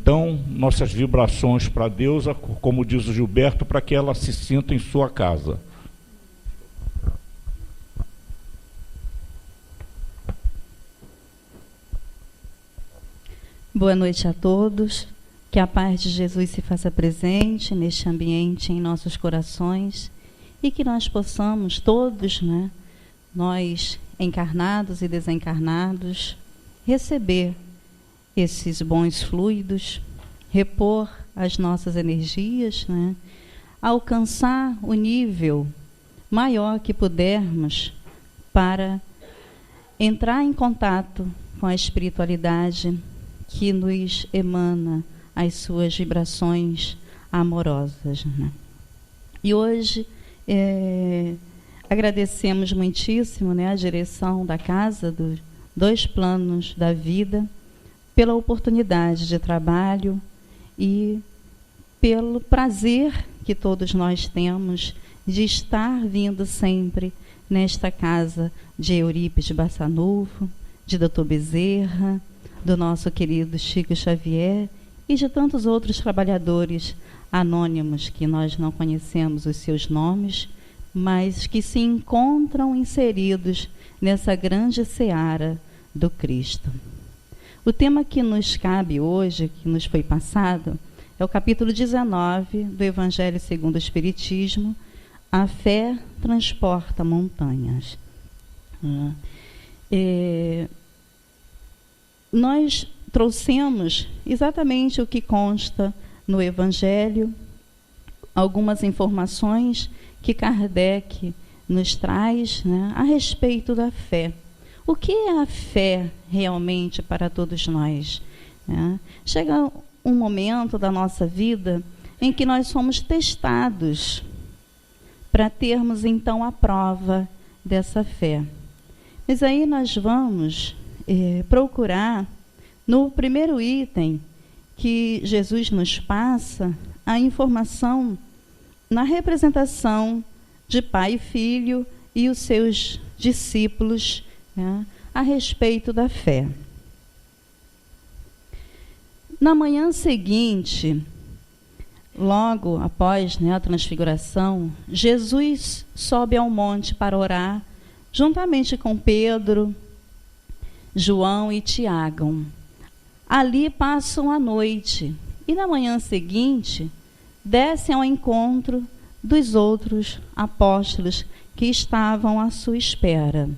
então nossas vibrações para a deusa, como diz o Gilberto, para que ela se sinta em sua casa. Boa noite a todos. Que a paz de Jesus se faça presente neste ambiente, em nossos corações, e que nós possamos todos, né, nós encarnados e desencarnados, receber esses bons fluidos, repor as nossas energias, né, alcançar o nível maior que pudermos para entrar em contato com a espiritualidade que nos emana as suas vibrações amorosas, né? E hoje agradecemos muitíssimo, né, a direção da Casa dos Dois Planos da Vida pela oportunidade de trabalho e pelo prazer que todos nós temos de estar vindo sempre nesta casa de Eurípides Bassanufo, de Dr. Bezerra, do nosso querido Chico Xavier e de tantos outros trabalhadores anônimos que nós não conhecemos os seus nomes, mas que se encontram inseridos nessa grande seara do Cristo. O tema que nos cabe hoje, que nos foi passado, é o capítulo 19 do Evangelho segundo o Espiritismo, A Fé Transporta Montanhas. Nós trouxemos exatamente o que consta no Evangelho, algumas informações que Kardec nos traz, né, a respeito da fé. O que é a fé realmente para todos nós? Né? Chega um momento da nossa vida em que nós somos testados para termos então a prova dessa fé. Mas aí nós vamos procurar, no primeiro item que Jesus nos passa, a informação na representação de Pai e Filho e os seus discípulos, né, a respeito da fé. Na manhã seguinte, logo após, né, a transfiguração, Jesus sobe ao monte para orar, juntamente com Pedro, João e Tiago. Ali passam a noite e na manhã seguinte descem ao encontro dos outros apóstolos que estavam à sua espera.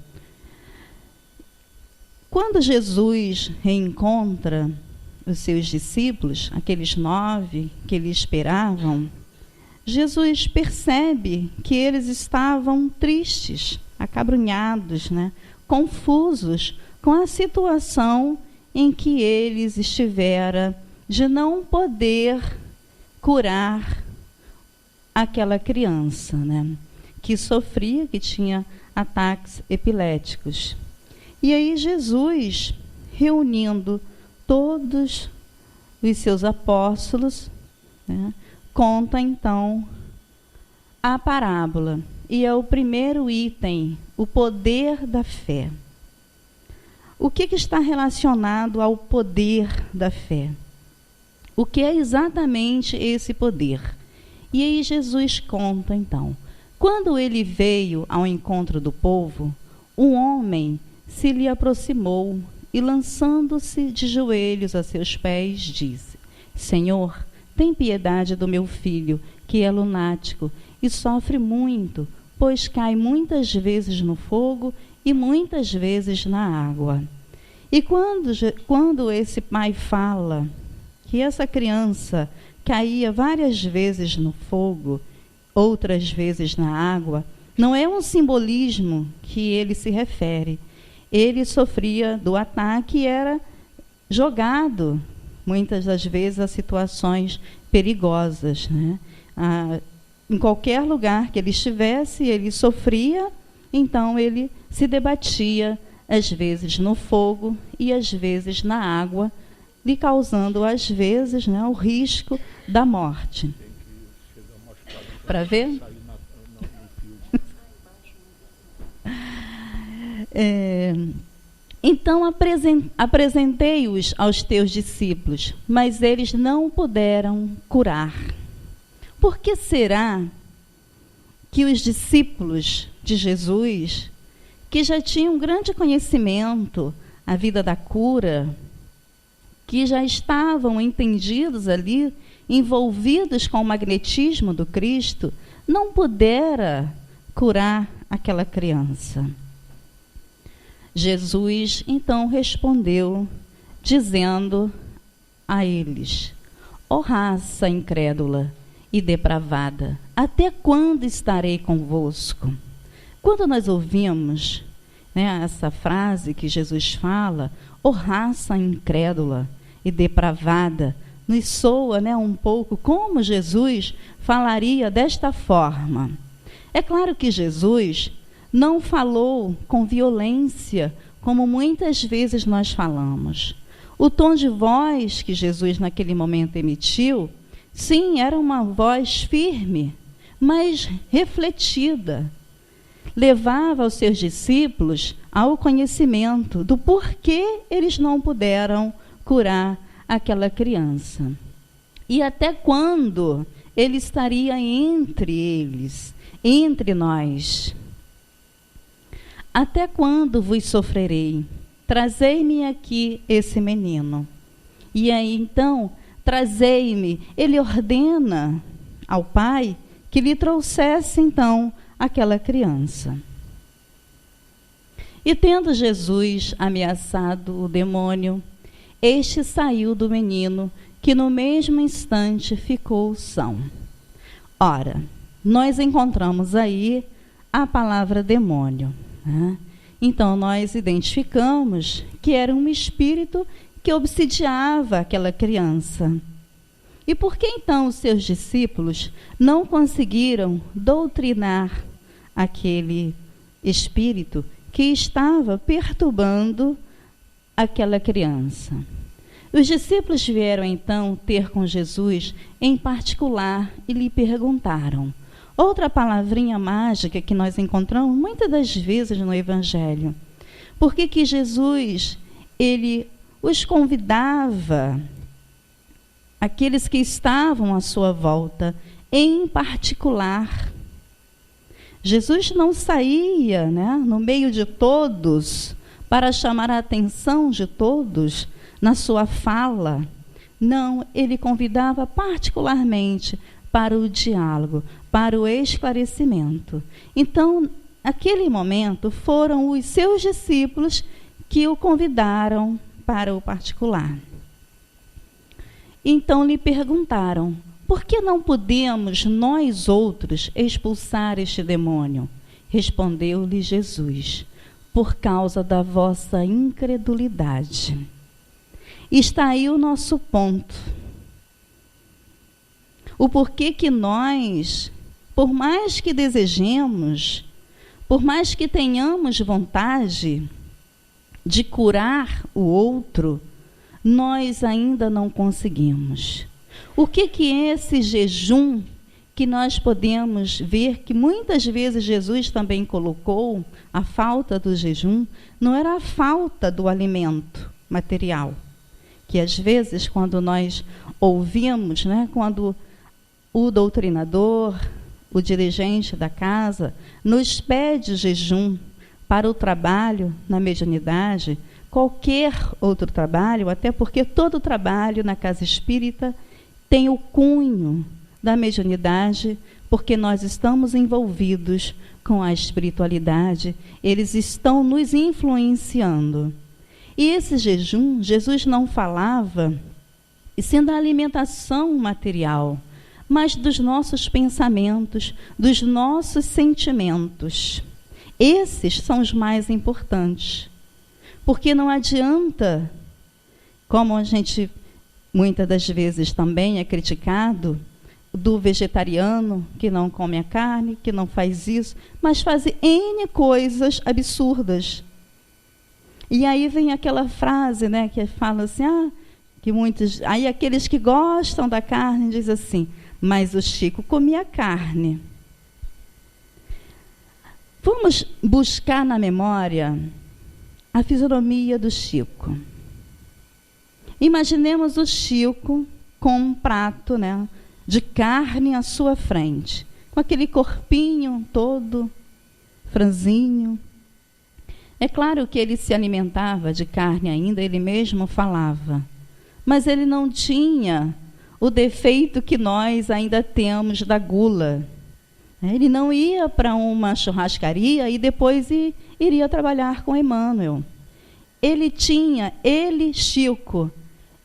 Quando Jesus reencontra os seus discípulos, aqueles 9 que lhe esperavam, Jesus percebe que eles estavam tristes, acabrunhados, né, confusos com a situação em que eles estiveram de não poder curar aquela criança, né, que sofria, que tinha ataques epiléticos. E aí Jesus, reunindo todos os seus apóstolos, né, conta então a parábola. E é o primeiro item, o poder da fé. O que está relacionado ao poder da fé? O que é exatamente esse poder? E aí Jesus conta então. Quando ele veio ao encontro do povo, um homem se lhe aproximou e, lançando-se de joelhos a seus pés, disse: Senhor, tem piedade do meu filho, que é lunático e sofre muito, pois cai muitas vezes no fogo e muitas vezes na água. E quando esse pai fala que essa criança caía várias vezes no fogo, outras vezes na água, não é um simbolismo que ele se refere. Ele sofria do ataque e era jogado, muitas das vezes, a situações perigosas, né? Em qualquer lugar que ele estivesse, ele sofria, então ele se debatia, às vezes no fogo e às vezes na água, lhe causando, às vezes, né, o risco da morte. Para ver? Então apresentei-os aos teus discípulos, mas eles não puderam curar. Por que será que os discípulos de Jesus, que já tinham grande conhecimento a vida da cura, que já estavam entendidos ali, envolvidos com o magnetismo do Cristo, não puderam curar aquela criança? Jesus, então, respondeu, dizendo a eles: ó raça incrédula e depravada, até quando estarei convosco? Quando nós ouvimos, essa frase que Jesus fala, ó raça incrédula e depravada, nos soa um pouco como Jesus falaria desta forma. É claro que Jesus não falou com violência, como muitas vezes nós falamos. O tom de voz que Jesus naquele momento emitiu, sim, era uma voz firme, mas refletida. Levava os seus discípulos ao conhecimento do porquê eles não puderam curar aquela criança. E até quando ele estaria entre eles, entre nós. Até quando vos sofrerei? Trazei-me aqui esse menino. E aí, então, trazei-me. Ele ordena ao pai que lhe trouxesse, então, aquela criança. E tendo Jesus ameaçado o demônio, este saiu do menino, que no mesmo instante ficou são. Ora, nós encontramos aí a palavra demônio. Então, nós identificamos que era um espírito que obsidiava aquela criança. E por que, então, os seus discípulos não conseguiram doutrinar aquele espírito que estava perturbando aquela criança? Os discípulos vieram, então, ter com Jesus em particular e lhe perguntaram. Outra palavrinha mágica que nós encontramos muitas das vezes no Evangelho. Por que Jesus, ele os convidava, aqueles que estavam à sua volta, em particular? Jesus não saía, no meio de todos, para chamar a atenção de todos na sua fala. Não, ele convidava particularmente para o diálogo, para o esclarecimento. Então, naquele momento, foram os seus discípulos que o convidaram para o particular. Então lhe perguntaram: por que não podemos nós outros expulsar este demônio? Respondeu-lhe Jesus: por causa da vossa incredulidade. Está aí o nosso ponto. O porquê que nós, por mais que desejemos, por mais que tenhamos vontade de curar o outro, nós ainda não conseguimos. O que é esse jejum que nós podemos ver que muitas vezes Jesus também colocou a falta do jejum? Não era a falta do alimento material, que às vezes quando nós ouvimos, quando o doutrinador, o dirigente da casa, nos pede jejum para o trabalho na mediunidade, qualquer outro trabalho, até porque todo trabalho na casa espírita tem o cunho da mediunidade, porque nós estamos envolvidos com a espiritualidade, eles estão nos influenciando. E esse jejum, Jesus não falava, e sendo a alimentação material, mas dos nossos pensamentos, dos nossos sentimentos. Esses são os mais importantes. Porque não adianta, como a gente muitas das vezes também é criticado, do vegetariano que não come a carne, que não faz isso, mas faz N coisas absurdas. E aí vem aquela frase, que fala assim, que muitos... Aí aqueles que gostam da carne dizem assim: mas o Chico comia carne. Vamos buscar na memória a fisionomia do Chico. Imaginemos o Chico com um prato, né, de carne à sua frente, com aquele corpinho todo franzinho. É claro que ele se alimentava de carne ainda, ele mesmo falava, mas ele não tinha o defeito que nós ainda temos da gula. Ele não ia para uma churrascaria e depois iria trabalhar com Emmanuel. Chico,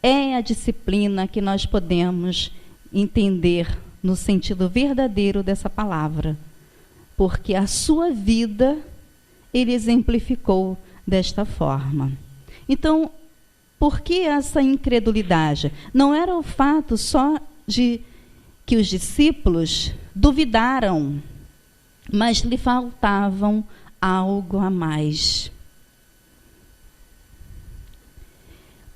é a disciplina que nós podemos entender no sentido verdadeiro dessa palavra, porque a sua vida ele exemplificou desta forma. Então, por que essa incredulidade? Não era o fato só de que os discípulos duvidaram, mas lhe faltavam algo a mais.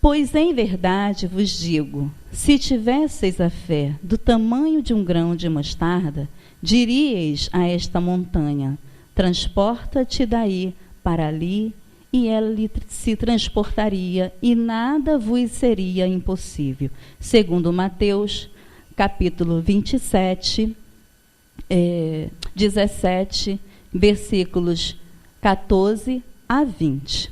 Pois em verdade vos digo, se tivesseis a fé do tamanho de um grão de mostarda, diríeis a esta montanha, transporta-te daí para ali, e ela se transportaria, e nada vos seria impossível. Segundo Mateus, capítulo 27, 17, versículos 14 a 20.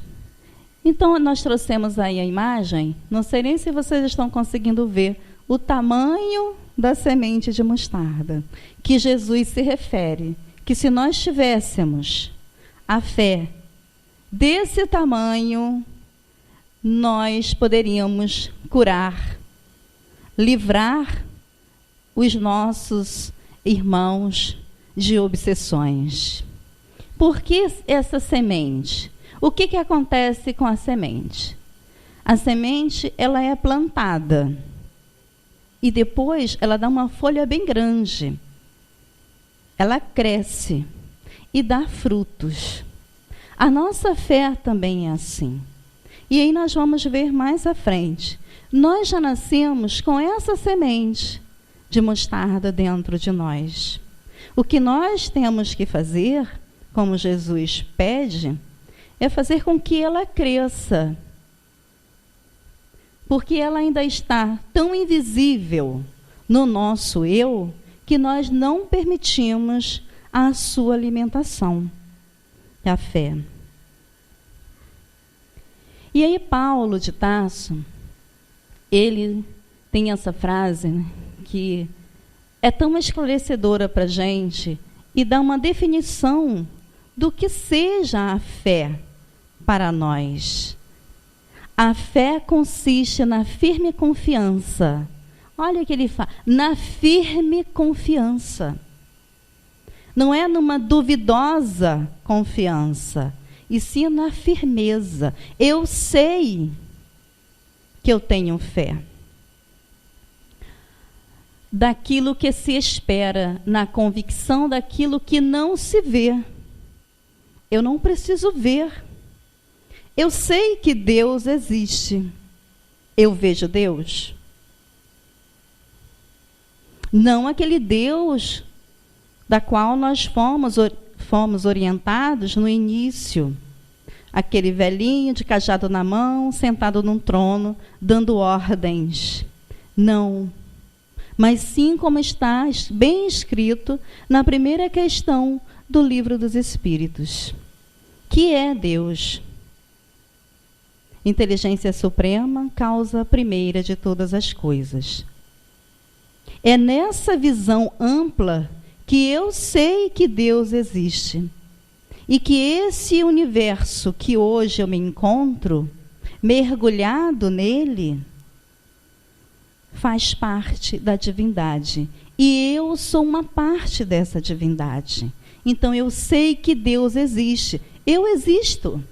Então, nós trouxemos aí a imagem, não sei nem se vocês estão conseguindo ver o tamanho da semente de mostarda, que Jesus se refere, que se nós tivéssemos a fé desse tamanho, nós poderíamos curar, livrar os nossos irmãos de obsessões. Por que essa semente? O que acontece com a semente? A semente, ela é plantada e depois ela dá uma folha bem grande. Ela cresce e dá frutos. A nossa fé também é assim. E aí nós vamos ver mais à frente. Nós já nascemos com essa semente de mostarda dentro de nós. O que nós temos que fazer, como Jesus pede, é fazer com que ela cresça. Porque ela ainda está tão invisível no nosso eu, que nós não permitimos a sua alimentação, a fé. E aí Paulo de Tarso, ele tem essa frase, né, que é tão esclarecedora para a gente e dá uma definição do que seja a fé para nós. A fé consiste na firme confiança. Olha o que ele fala, na firme confiança. Não é numa duvidosa confiança, e sim na firmeza. Eu sei que eu tenho fé. Daquilo que se espera, na convicção daquilo que não se vê. Eu não preciso ver. Eu sei que Deus existe. Eu vejo Deus. Não aquele Deus da qual nós fomos orientados no início. Aquele velhinho de cajado na mão, sentado num trono, dando ordens. Não. Mas sim como está bem escrito na primeira questão do Livro dos Espíritos. Que é Deus? Inteligência suprema, causa primeira de todas as coisas. É nessa visão ampla que eu sei que Deus existe. E que esse universo que hoje eu me encontro, mergulhado nele, faz parte da divindade. E eu sou uma parte dessa divindade. Então eu sei que Deus existe. Eu existo.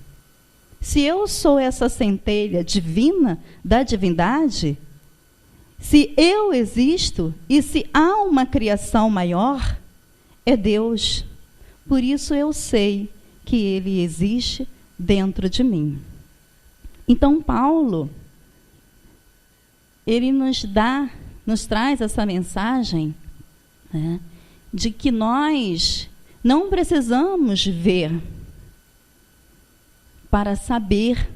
Se eu sou essa centelha divina da divindade, se eu existo e se há uma criação maior, é Deus. Por isso eu sei que Ele existe dentro de mim. Então Paulo, ele nos traz essa mensagem, né, de que nós não precisamos ver para saber,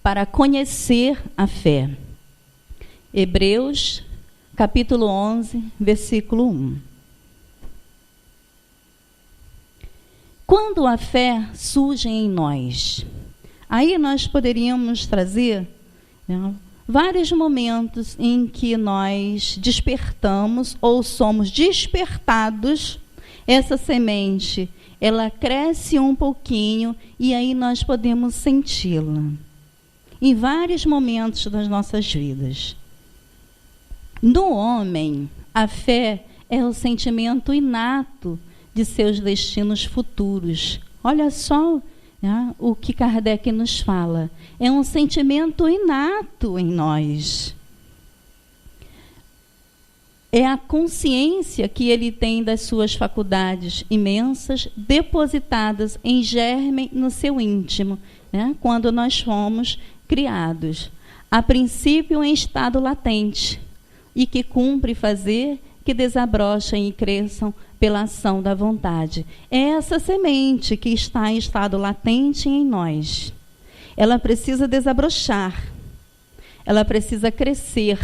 para conhecer a fé. Hebreus, capítulo 11, versículo 1. Quando a fé surge em nós, aí nós poderíamos trazer, né, vários momentos em que nós despertamos ou somos despertados. Essa semente, ela cresce um pouquinho e aí nós podemos senti-la em vários momentos das nossas vidas. No homem, a fé é o sentimento inato de seus destinos futuros. Olha só, né, o que Kardec nos fala. É um sentimento inato em nós. É a consciência que ele tem das suas faculdades imensas, depositadas em germe no seu íntimo, né, quando nós fomos criados. A princípio em estado latente, e que cumpre fazer que desabrochem e cresçam pela ação da vontade. É essa semente que está em estado latente em nós. Ela precisa desabrochar, ela precisa crescer.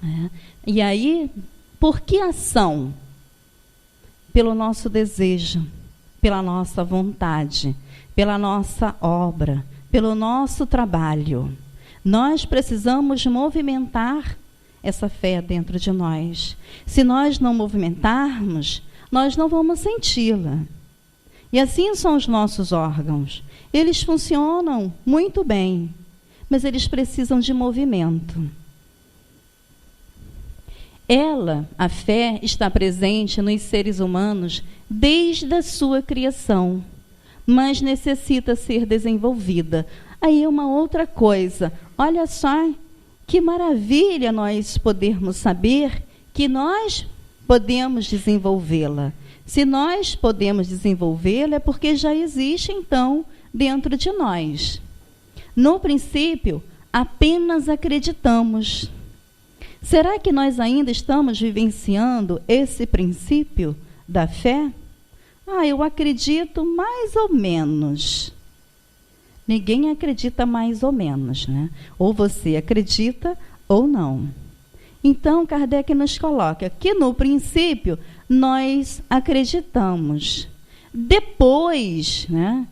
Né? E aí, por que ação? Pelo nosso desejo, pela nossa vontade, pela nossa obra, pelo nosso trabalho. Nós precisamos movimentar essa fé dentro de nós. Se nós não movimentarmos, nós não vamos senti-la. E assim são os nossos órgãos. Eles funcionam muito bem, mas eles precisam de movimento. Ela, a fé, está presente nos seres humanos desde a sua criação, mas necessita ser desenvolvida. Aí uma outra coisa, olha só, que maravilha nós podermos saber que nós podemos desenvolvê-la. Se nós podemos desenvolvê-la, é porque já existe, então, dentro de nós. No princípio, apenas acreditamos. Será que nós ainda estamos vivenciando esse princípio da fé? Eu acredito mais ou menos. Ninguém acredita mais ou menos, né? Ou você acredita ou não. Então, Kardec nos coloca que, no princípio, nós acreditamos. Depois, né?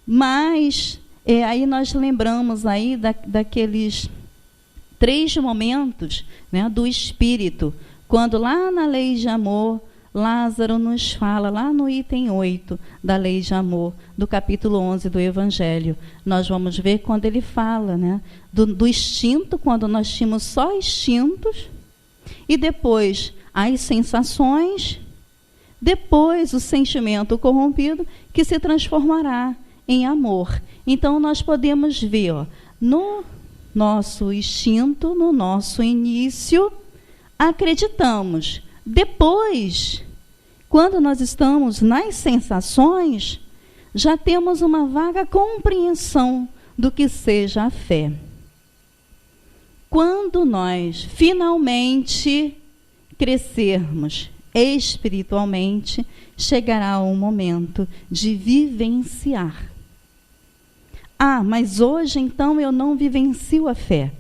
Mas, aí nós lembramos aí daqueles 3 momentos, né, do Espírito. Quando lá na lei de amor, Lázaro nos fala, lá no item 8 da lei de amor, do capítulo 11 do Evangelho, nós vamos ver quando ele fala, né, do instinto, quando nós tínhamos só instintos, e depois as sensações, depois o sentimento corrompido, que se transformará em amor. Então, nós podemos ver, no nosso instinto, no nosso início, acreditamos. Depois, quando nós estamos nas sensações, já temos uma vaga compreensão do que seja a fé. Quando nós finalmente crescermos espiritualmente, chegará um momento de vivenciar. Mas hoje então eu não vivencio a fé.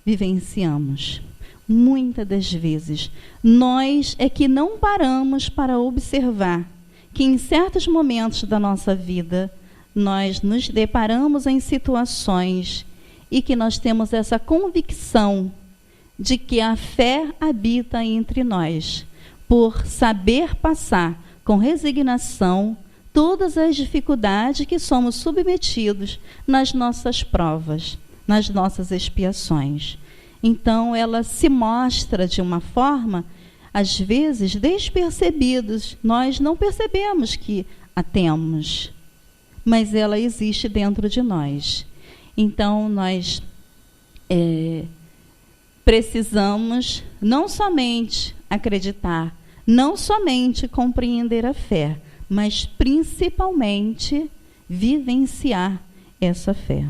Vivenciamos. Muitas das vezes, nós é que não paramos para observar que em certos momentos da nossa vida, nós nos deparamos em situações e que nós temos essa convicção de que a fé habita entre nós, por saber passar com resignação todas as dificuldades que somos submetidos nas nossas provas, nas nossas expiações. Então, ela se mostra de uma forma, às vezes, despercebidos. Nós não percebemos que a temos, mas ela existe dentro de nós. Então, nós precisamos não somente acreditar, não somente compreender a fé, mas principalmente vivenciar essa fé.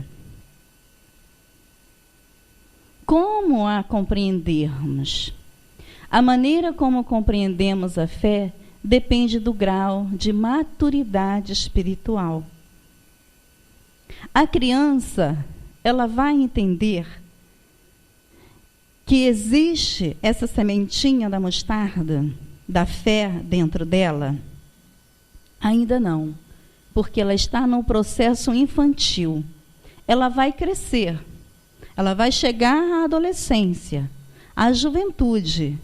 Como a compreendermos? A maneira como compreendemos a fé depende do grau de maturidade espiritual. A criança, ela vai entender que existe essa sementinha da mostarda, da fé dentro dela? Ainda não, porque ela está no processo infantil. Ela vai crescer, ela vai chegar à adolescência, à juventude,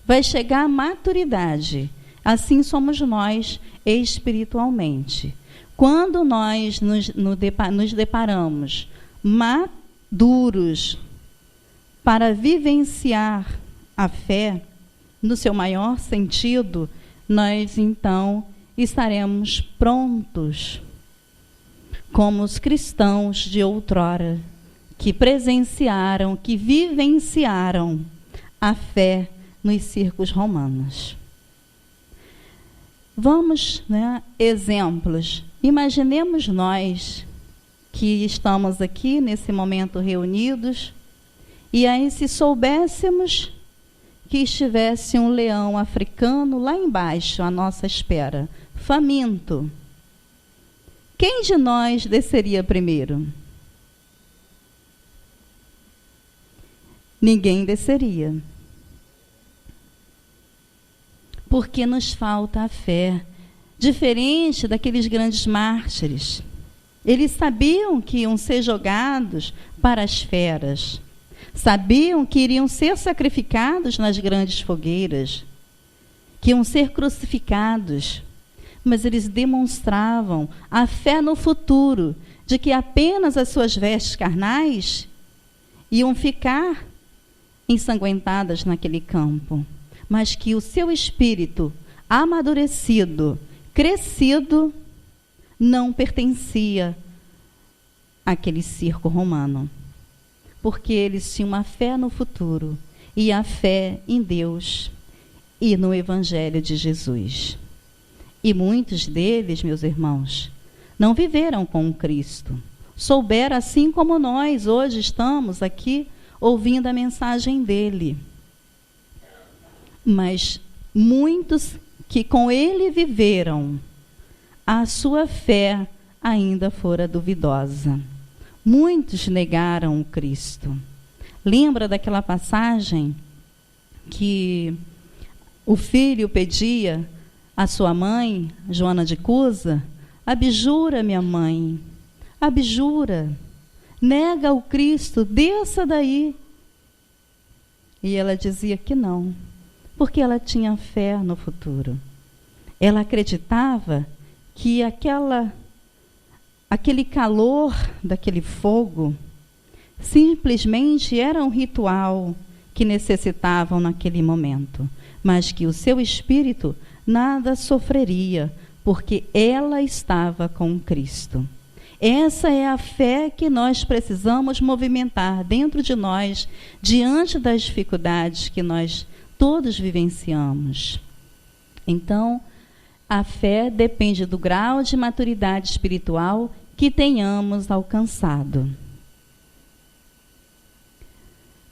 vai chegar à maturidade. Assim somos nós espiritualmente. Quando nós nos deparamos maduros para vivenciar a fé no seu maior sentido, nós então estaremos prontos como os cristãos de outrora, que presenciaram, que vivenciaram a fé nos circos romanos. Vamos, exemplos. Imaginemos nós que estamos aqui nesse momento reunidos, e aí se soubéssemos que estivesse um leão africano lá embaixo à nossa espera, faminto, quem de nós desceria primeiro? Ninguém desceria. Porque nos falta a fé. Diferente daqueles grandes mártires. Eles sabiam que iam ser jogados para as feras. Sabiam que iriam ser sacrificados nas grandes fogueiras. Que iam ser crucificados. Mas eles demonstravam a fé no futuro, de que apenas as suas vestes carnais iam ficar ensanguentadas naquele campo, mas que o seu espírito amadurecido, crescido, não pertencia àquele circo romano, porque eles tinham uma fé no futuro e a fé em Deus e no Evangelho de Jesus. E muitos deles, meus irmãos, não viveram com Cristo. Souberam, assim como nós hoje estamos aqui ouvindo a mensagem dele. Mas muitos que com ele viveram, a sua fé ainda fora duvidosa. Muitos negaram o Cristo. Lembra daquela passagem que o filho pedia a sua mãe, Joana de Cusa: abjura, minha mãe, abjura, nega o Cristo, desça daí. E ela dizia que não, porque ela tinha fé no futuro. Ela acreditava que aquele calor daquele fogo simplesmente era um ritual que necessitavam naquele momento, mas que o seu espírito nada sofreria, porque ela estava com Cristo. Essa é a fé que nós precisamos movimentar dentro de nós, diante das dificuldades que nós todos vivenciamos. Então, a fé depende do grau de maturidade espiritual que tenhamos alcançado.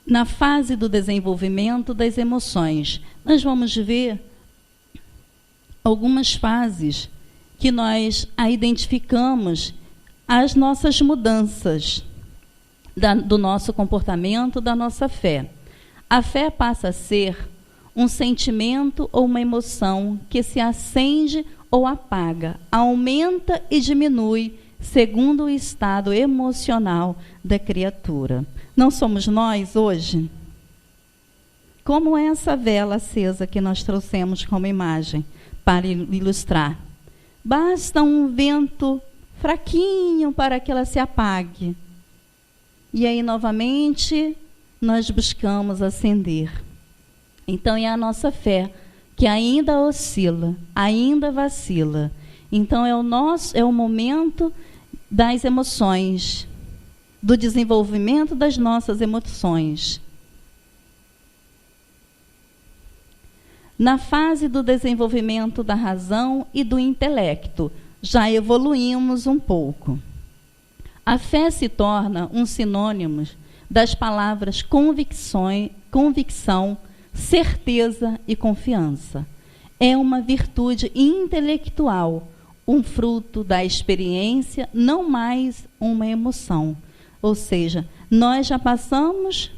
Na fase do desenvolvimento das emoções, nós vamos ver algumas fases que nós identificamos as nossas mudanças do nosso comportamento, da nossa fé. A fé passa a ser um sentimento ou uma emoção que se acende ou apaga, aumenta e diminui segundo o estado emocional da criatura. Não somos nós hoje? Como é essa vela acesa que nós trouxemos como imagem para ilustrar? Basta um vento fraquinho para que ela se apague. E aí, novamente, nós buscamos acender. Então, é a nossa fé que ainda oscila, ainda vacila. Então, é o momento das emoções, do desenvolvimento das nossas emoções. Na fase do desenvolvimento da razão e do intelecto, já evoluímos um pouco. A fé se torna um sinônimo das palavras convicção, certeza e confiança. É uma virtude intelectual, um fruto da experiência, não mais uma emoção. Ou seja, nós já passamos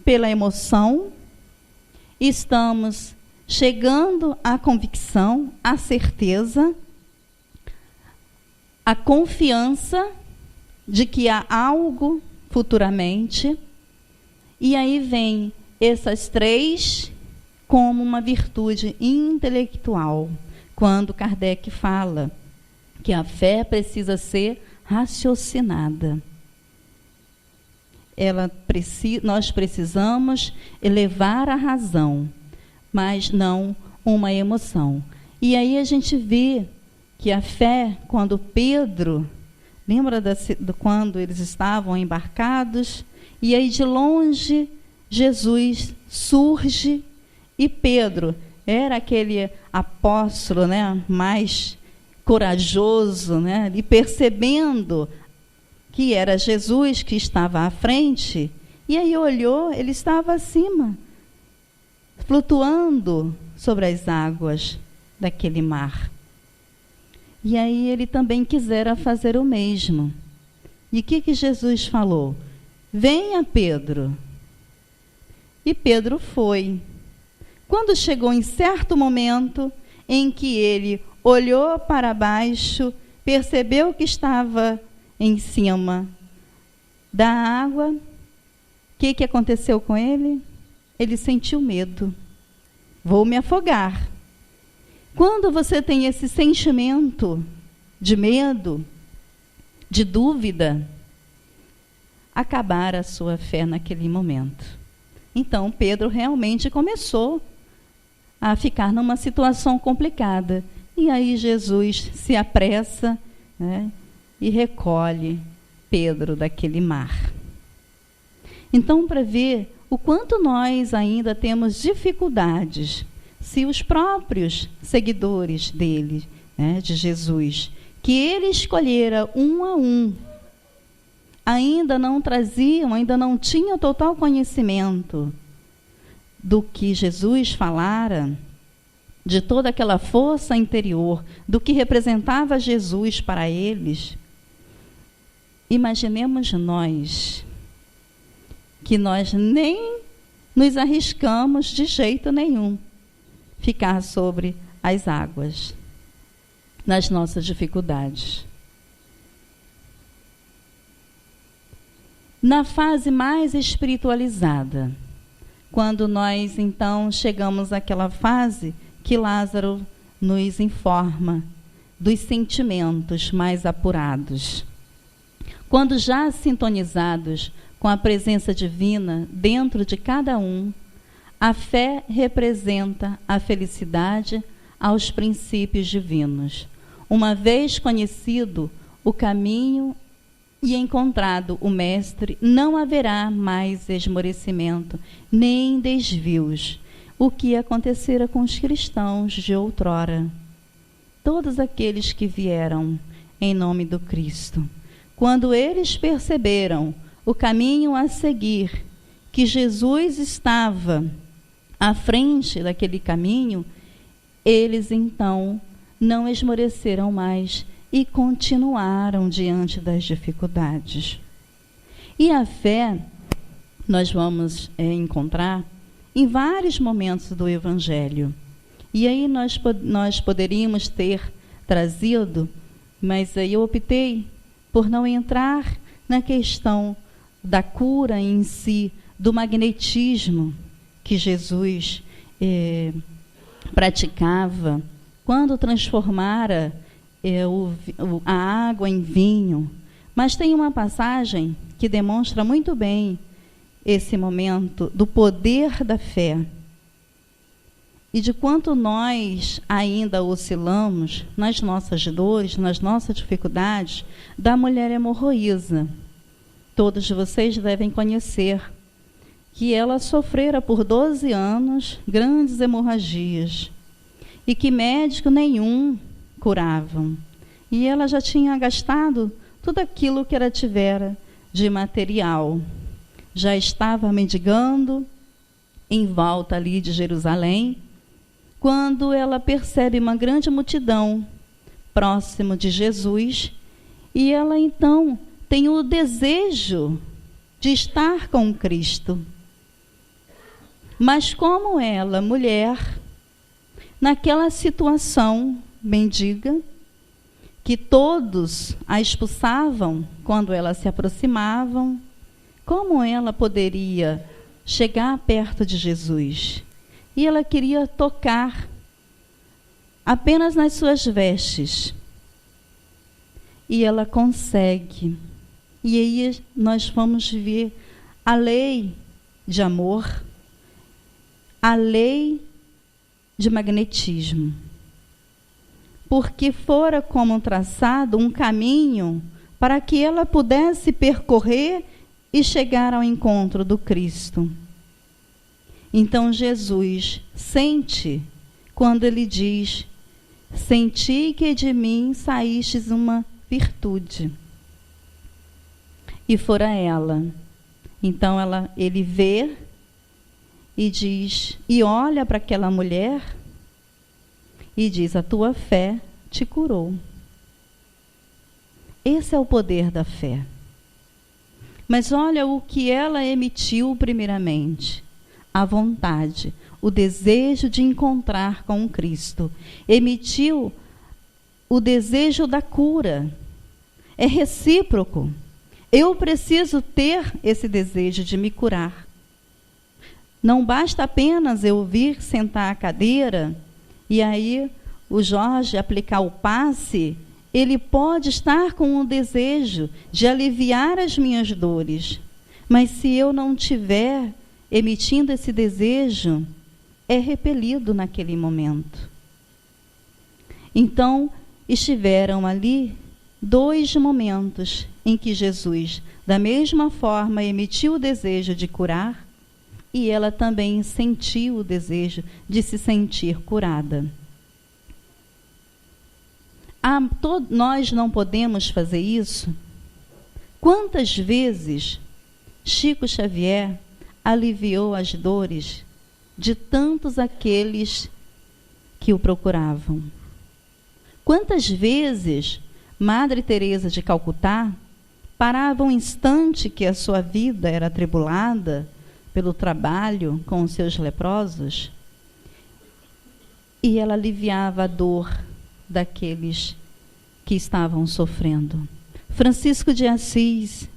pela emoção, estamos chegando à convicção, à certeza, à confiança de que há algo futuramente, e aí vem essas três como uma virtude intelectual, quando Kardec fala que a fé precisa ser raciocinada. Nós precisamos elevar a razão, mas não uma emoção. E aí a gente vê que a fé, quando Pedro, lembra quando eles estavam embarcados, e aí de longe Jesus surge, e Pedro era aquele apóstolo, né, mais corajoso, né, e percebendo que era Jesus que estava à frente, e aí olhou, ele estava acima, flutuando sobre as águas daquele mar. E aí ele também quisera fazer o mesmo. E o que Jesus falou? Venha, Pedro. E Pedro foi. Quando chegou em certo momento em que ele olhou para baixo, percebeu que estava em cima da água, o que aconteceu com ele? Ele sentiu medo. Vou me afogar. Quando você tem esse sentimento de medo, de dúvida, acabar a sua fé naquele momento. Então, Pedro realmente começou a ficar numa situação complicada. E aí Jesus se apressa, né, e recolhe Pedro daquele mar. Então, para ver o quanto nós ainda temos dificuldades, se os próprios seguidores dele, né, de Jesus, que ele escolhera um a um, ainda não traziam, ainda não tinham total conhecimento do que Jesus falara, de toda aquela força interior, do que representava Jesus para eles. Imaginemos nós, que nós nem nos arriscamos de jeito nenhum ficar sobre as águas, nas nossas dificuldades. Na fase mais espiritualizada, quando nós então chegamos àquela fase que Lázaro nos informa dos sentimentos mais apurados, quando já sintonizados com a presença divina dentro de cada um, a fé representa a felicidade aos princípios divinos. Uma vez conhecido o caminho e encontrado o Mestre, não haverá mais esmorecimento, nem desvios, o que acontecera com os cristãos de outrora. Todos aqueles que vieram em nome do Cristo, quando eles perceberam o caminho a seguir, que Jesus estava à frente daquele caminho, eles então não esmoreceram mais e continuaram diante das dificuldades. E a fé, nós vamos encontrar em vários momentos do Evangelho. E aí nós poderíamos ter trazido, mas aí eu optei por não entrar na questão da cura em si, do magnetismo que Jesus praticava, quando transformara a água em vinho. Mas tem uma passagem que demonstra muito bem esse momento do poder da fé e de quanto nós ainda oscilamos nas nossas dores, nas nossas dificuldades, da mulher hemorroísa. Todos vocês devem conhecer que ela sofrera por 12 anos grandes hemorragias e que médico nenhum curavam. E ela já tinha gastado tudo aquilo que ela tivera de material. Já estava mendigando em volta ali de Jerusalém, quando ela percebe uma grande multidão próximo de Jesus, e ela então tem o desejo de estar com Cristo. Mas como ela, mulher, naquela situação mendiga, que todos a expulsavam quando ela se aproximavam, como ela poderia chegar perto de Jesus? E ela queria tocar apenas nas suas vestes. E ela consegue. E aí nós vamos ver a lei de amor, a lei de magnetismo. Porque fora como traçado um caminho para que ela pudesse percorrer e chegar ao encontro do Cristo. Então Jesus sente quando ele diz: senti que de mim saístes uma virtude. E fora ela. Então ele vê e diz, e olha para aquela mulher e diz: a tua fé te curou. Esse é o poder da fé. Mas olha o que ela emitiu primeiramente: a vontade, o desejo de encontrar com Cristo. Emitiu o desejo da cura. É recíproco. Eu preciso ter esse desejo de me curar. Não basta apenas eu vir sentar à cadeira e aí o Jorge aplicar o passe. Ele pode estar com o desejo de aliviar as minhas dores. Mas se eu não tiver emitindo esse desejo, é repelido naquele momento. Então, estiveram ali 2 momentos em que Jesus, da mesma forma, emitiu o desejo de curar, e ela também sentiu o desejo de se sentir curada. Nós não podemos fazer isso? Quantas vezes Chico Xavier aliviou as dores de tantos aqueles que o procuravam? Quantas vezes Madre Teresa de Calcutá parava um instante que a sua vida era atribulada pelo trabalho com os seus leprosos e ela aliviava a dor daqueles que estavam sofrendo. Francisco de Assis.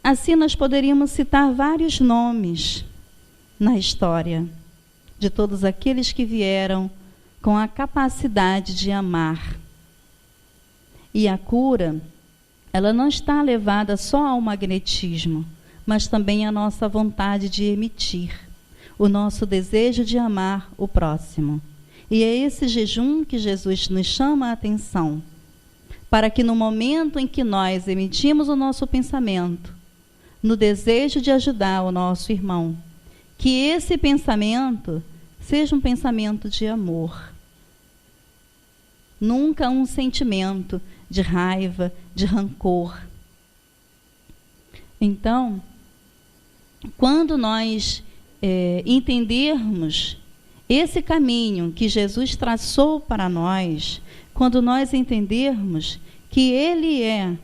Assim nós poderíamos citar vários nomes na história de todos aqueles que vieram com a capacidade de amar. E a cura, ela não está levada só ao magnetismo, mas também à nossa vontade de emitir, o nosso desejo de amar o próximo. E é esse jejum que Jesus nos chama a atenção, para que no momento em que nós emitimos o nosso pensamento, no desejo de ajudar o nosso irmão, que esse pensamento seja um pensamento de amor. Nunca um sentimento de raiva, de rancor. Então, quando nós entendermos esse caminho que Jesus traçou para nós, quando nós entendermos que Ele é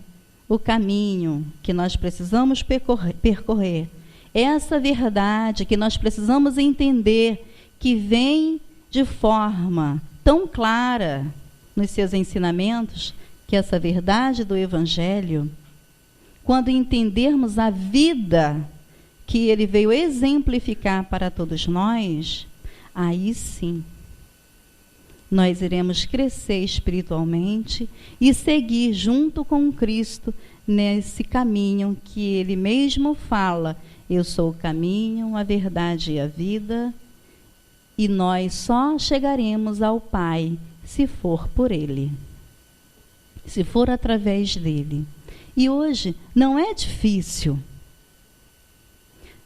o caminho que nós precisamos percorrer, essa verdade que nós precisamos entender, que vem de forma tão clara nos seus ensinamentos, que essa verdade do Evangelho, quando entendermos a vida que Ele veio exemplificar para todos nós, aí sim, nós iremos crescer espiritualmente e seguir junto com Cristo nesse caminho que Ele mesmo fala: eu sou o caminho, a verdade e a vida, e nós só chegaremos ao Pai se for por Ele, se for através dEle. E hoje não é difícil,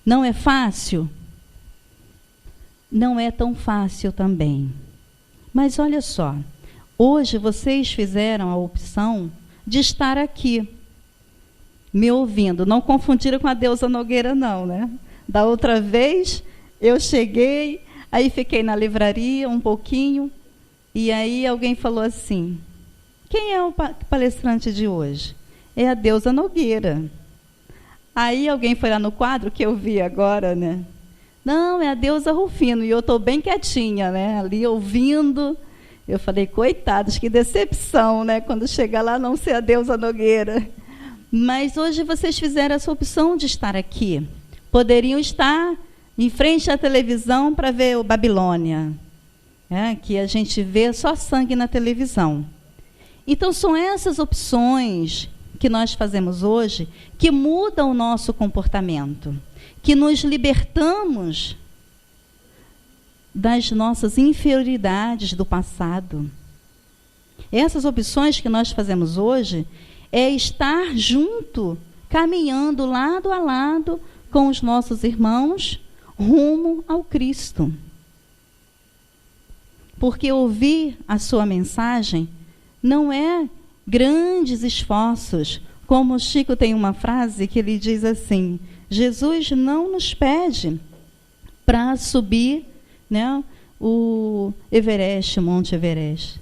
não é fácil, não é tão fácil também. Mas olha só, hoje vocês fizeram a opção de estar aqui, me ouvindo. Não confundiram com a Deusa Nogueira, não, né? Da outra vez, eu cheguei, aí fiquei na livraria um pouquinho, E aí alguém falou assim, quem é o palestrante de hoje? É a Deusa Nogueira. Aí alguém foi lá no quadro, que eu vi agora, né? Não, é a Deusa Rufino. E eu estou bem quietinha, né? Ali ouvindo. Eu falei, coitados, que decepção, né? Quando chegar lá não ser a Deusa Nogueira. Mas hoje vocês fizeram essa opção de estar aqui. Poderiam estar em frente à televisão para ver o Babilônia, que a gente vê só sangue na televisão. Então, são essas opções que nós fazemos hoje que mudam o nosso comportamento, que nos libertamos das nossas inferioridades do passado. Essas opções que nós fazemos hoje é estar junto, caminhando lado a lado com os nossos irmãos rumo ao Cristo. Porque ouvir a sua mensagem não é grandes esforços, como o Chico tem uma frase que ele diz assim, Jesus não nos pede para subir, né, o Everest, o Monte Everest,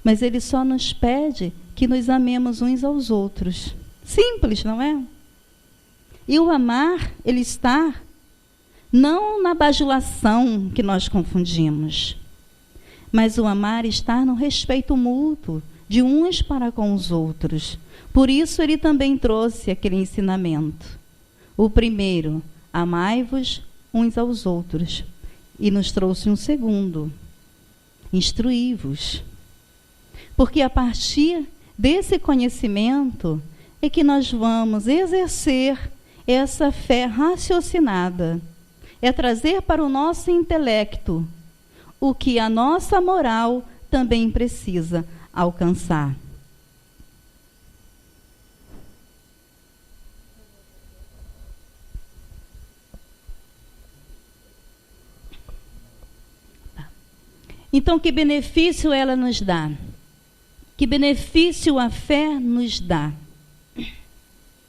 mas ele só nos pede que nos amemos uns aos outros. Simples, não é? E o amar, ele está não na bajulação que nós confundimos, mas o amar está no respeito mútuo de uns para com os outros. Por isso ele também trouxe aquele ensinamento. O primeiro, amai-vos uns aos outros. E nos trouxe um segundo, instruí-vos. Porque a partir desse conhecimento é que nós vamos exercer essa fé raciocinada. É trazer para o nosso intelecto o que a nossa moral também precisa alcançar. Então, que benefício ela nos dá? Que benefício a fé nos dá?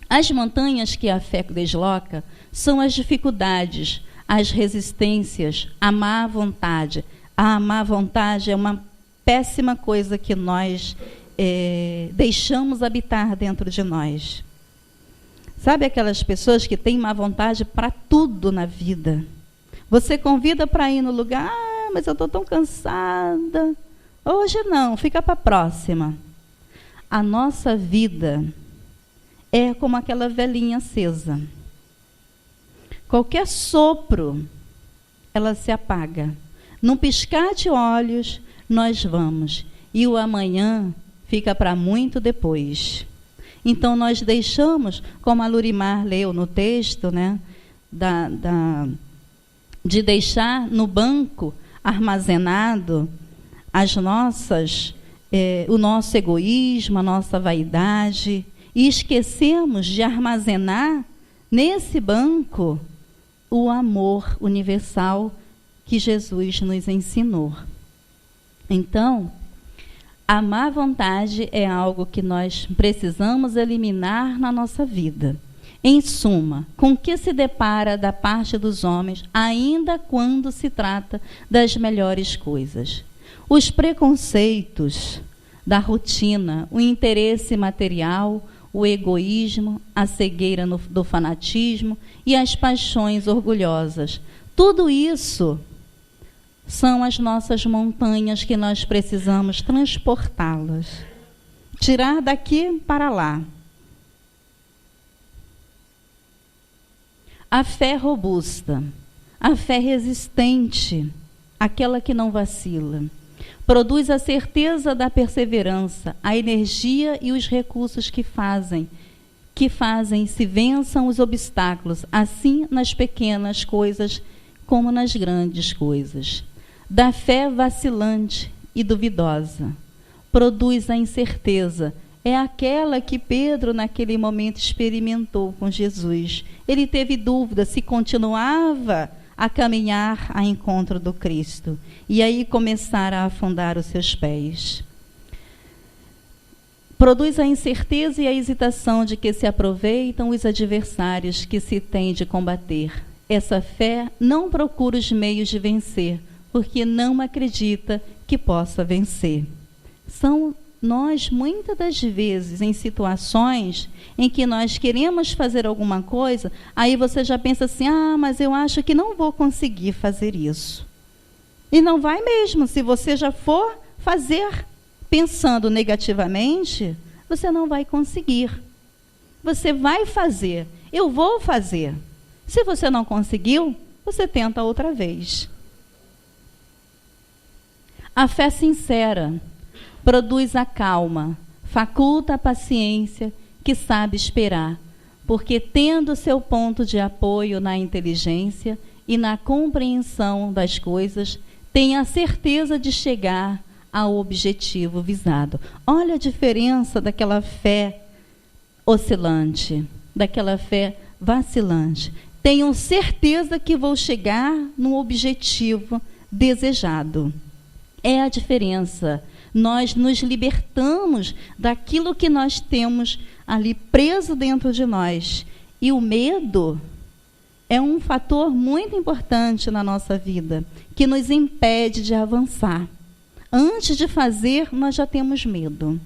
As montanhas que a fé desloca são as dificuldades, as resistências, a má vontade. A má vontade é uma péssima coisa que nós deixamos habitar dentro de nós. Sabe aquelas pessoas que têm má vontade para tudo na vida? Você convida para ir no lugar, mas eu estou tão cansada. Hoje não, fica para a próxima. A nossa vida é como aquela velhinha acesa. Qualquer sopro, ela se apaga. Num piscar de olhos, nós vamos. E o amanhã fica para muito depois. Então, nós deixamos, como a Lurimar leu no texto, né, de deixar no banco armazenado as nossas, o nosso egoísmo, a nossa vaidade, e esquecemos de armazenar nesse banco o amor universal que Jesus nos ensinou. Então, a má vontade é algo que nós precisamos eliminar na nossa vida. Em suma, com que se depara da parte dos homens, ainda quando se trata das melhores coisas? Os preconceitos da rotina, o interesse material, o egoísmo, a cegueira do fanatismo e as paixões orgulhosas. Tudo isso são as nossas montanhas que nós precisamos transportá-las. Tirar daqui para lá. A fé robusta, a fé resistente, aquela que não vacila, produz a certeza da perseverança, a energia e os recursos que fazem se vençam os obstáculos, assim nas pequenas coisas como nas grandes coisas. Da fé vacilante e duvidosa, produz a incerteza. É aquela que Pedro, naquele momento, experimentou com Jesus. Ele teve dúvida se continuava a caminhar a encontro do Cristo. E aí começaram a afundar os seus pés. Produz a incerteza e a hesitação de que se aproveitam os adversários que se têm de combater. Essa fé não procura os meios de vencer, porque não acredita que possa vencer. São nós, muitas das vezes, em situações em que nós queremos fazer alguma coisa, aí você já pensa assim, mas eu acho que não vou conseguir fazer isso. E não vai mesmo. Se você já for fazer pensando negativamente, você não vai conseguir. Você vai fazer. Eu vou fazer. Se você não conseguiu, você tenta outra vez. A fé sincera produz a calma, faculta a paciência que sabe esperar, porque tendo seu ponto de apoio na inteligência e na compreensão das coisas, tem a certeza de chegar ao objetivo visado. Olha a diferença daquela fé oscilante, daquela fé vacilante. Tenho certeza que vou chegar no objetivo desejado. É a diferença. Nós nos libertamos daquilo que nós temos ali preso dentro de nós. E o medo é um fator muito importante na nossa vida, que nos impede de avançar. Antes de fazer, nós já temos medo.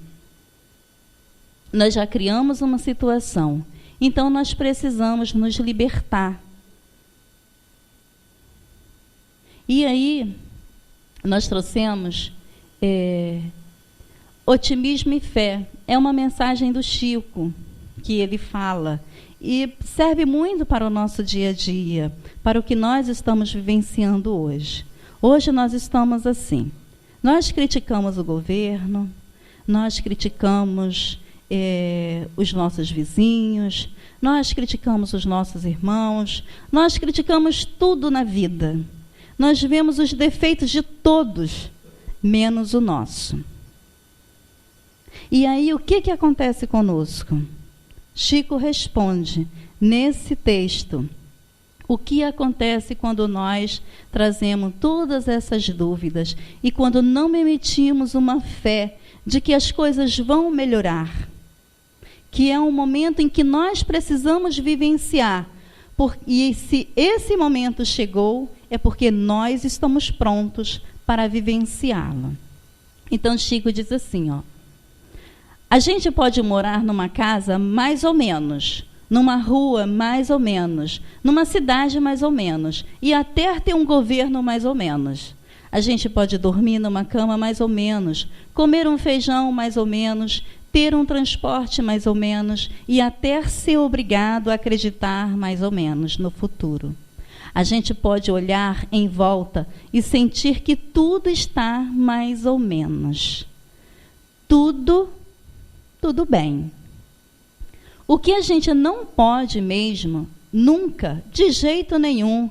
Nós já criamos uma situação. Então, nós precisamos nos libertar. E aí, nós trouxemos otimismo e fé. É uma mensagem do Chico que ele fala. E serve muito para o nosso dia a dia, para o que nós estamos vivenciando hoje. Hoje nós estamos assim. Nós criticamos o governo, nós criticamos os nossos vizinhos, nós criticamos os nossos irmãos, nós criticamos tudo na vida. Nós vemos os defeitos de todos, menos o nosso. E aí, o que acontece conosco? Chico responde, nesse texto, o que acontece quando nós trazemos todas essas dúvidas e quando não emitimos uma fé de que as coisas vão melhorar, que é um momento em que nós precisamos vivenciar, e se esse momento chegou, é porque nós estamos prontos para vivenciá-lo. Então, Chico diz assim, a gente pode morar numa casa mais ou menos, numa rua mais ou menos, numa cidade mais ou menos, e até ter um governo mais ou menos. A gente pode dormir numa cama mais ou menos, comer um feijão mais ou menos, ter um transporte mais ou menos, e até ser obrigado a acreditar mais ou menos no futuro. A gente pode olhar em volta e sentir que tudo está mais ou menos. Tudo bem. O que a gente não pode mesmo, nunca, de jeito nenhum,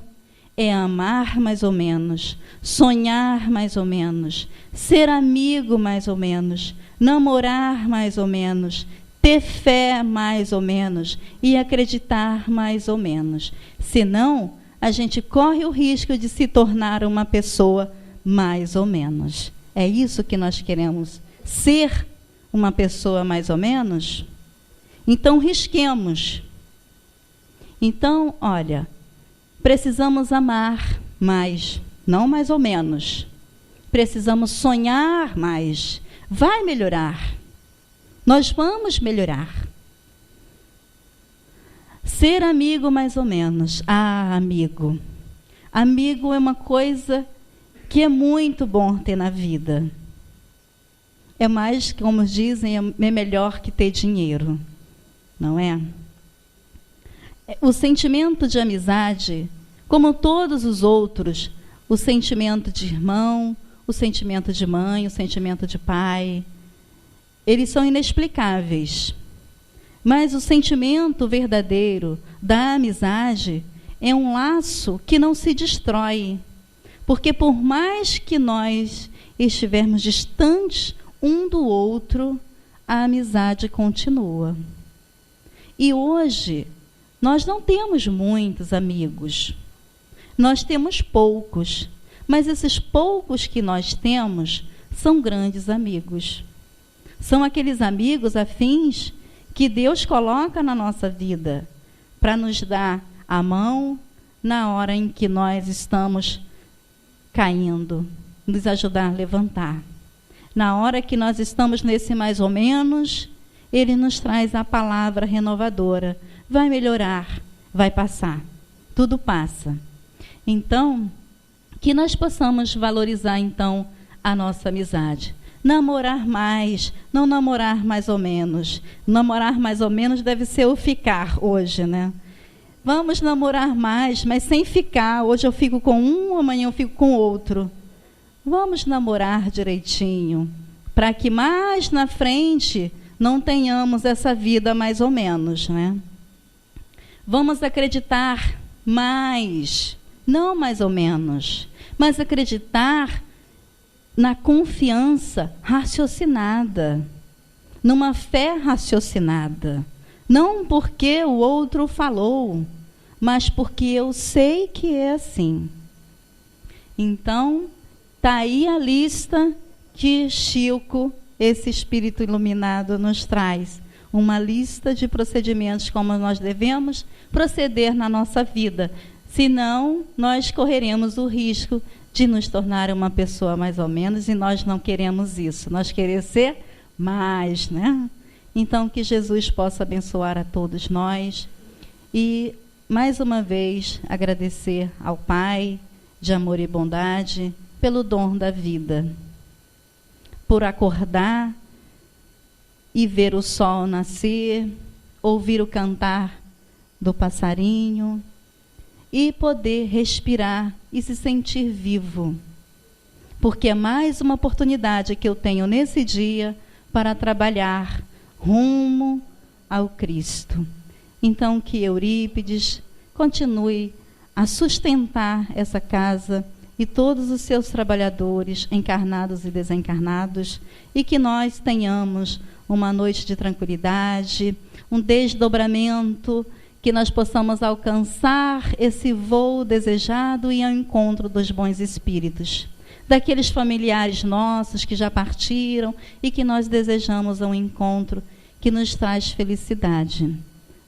é amar mais ou menos, sonhar mais ou menos, ser amigo mais ou menos, namorar mais ou menos, ter fé mais ou menos e acreditar mais ou menos. Senão, a gente corre o risco de se tornar uma pessoa mais ou menos. É isso que nós queremos, ser uma pessoa mais ou menos? Então, risquemos. Então, olha, precisamos amar mais, não mais ou menos. Precisamos sonhar mais. Vai melhorar. Nós vamos melhorar. Ser amigo mais ou menos. Amigo. Amigo é uma coisa que é muito bom ter na vida. É mais, como dizem, é melhor que ter dinheiro. Não é? O sentimento de amizade, como todos os outros, o sentimento de irmão, o sentimento de mãe, o sentimento de pai, eles são inexplicáveis. Mas o sentimento verdadeiro da amizade é um laço que não se destrói. Porque por mais que nós estivermos distantes um do outro, a amizade continua. E hoje, nós não temos muitos amigos. Nós temos poucos. Mas esses poucos que nós temos são grandes amigos. São aqueles amigos afins que Deus coloca na nossa vida para nos dar a mão na hora em que nós estamos caindo, nos ajudar a levantar. Na hora que nós estamos nesse mais ou menos, Ele nos traz a palavra renovadora. Vai melhorar, vai passar. Tudo passa. Então, que nós possamos valorizar, então, a nossa amizade. Namorar mais, não namorar mais ou menos. Namorar mais ou menos deve ser o ficar hoje, né? Vamos namorar mais, mas sem ficar. Hoje eu fico com um, amanhã eu fico com outro. Vamos namorar direitinho, para que mais na frente não tenhamos essa vida mais ou menos, né? Vamos acreditar mais, não mais ou menos, mas acreditar na confiança raciocinada, numa fé raciocinada. Não porque o outro falou, mas porque eu sei que é assim. Então, está aí a lista que Chico, esse espírito iluminado, nos traz. Uma lista de procedimentos como nós devemos proceder na nossa vida. Senão, nós correremos o risco de nos tornar uma pessoa mais ou menos, e nós não queremos isso. Nós queremos ser mais, né? Então, que Jesus possa abençoar a todos nós. E, mais uma vez, agradecer ao Pai de amor e bondade pelo dom da vida. Por acordar e ver o sol nascer, ouvir o cantar do passarinho e poder respirar e se sentir vivo. Porque é mais uma oportunidade que eu tenho nesse dia para trabalhar rumo ao Cristo. Então, que Eurípides continue a sustentar essa casa e todos os seus trabalhadores, encarnados e desencarnados, e que nós tenhamos uma noite de tranquilidade, um desdobramento, que nós possamos alcançar esse voo desejado e ao encontro dos bons espíritos, daqueles familiares nossos que já partiram e que nós desejamos um encontro que nos traz felicidade,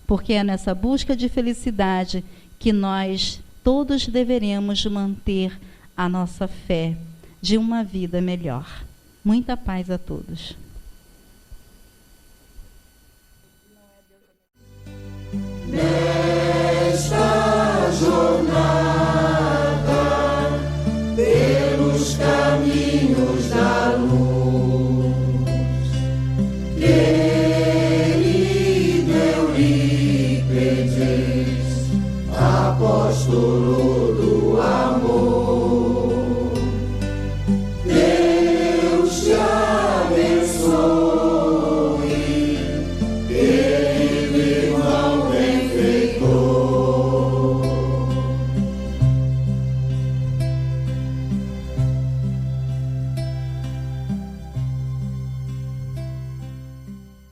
porque é nessa busca de felicidade que nós todos deveremos manter a nossa fé de uma vida melhor. Muita paz a todos. Nesta jornada, pelos caminhos da luz, querido Eurípides, apóstolo do amor,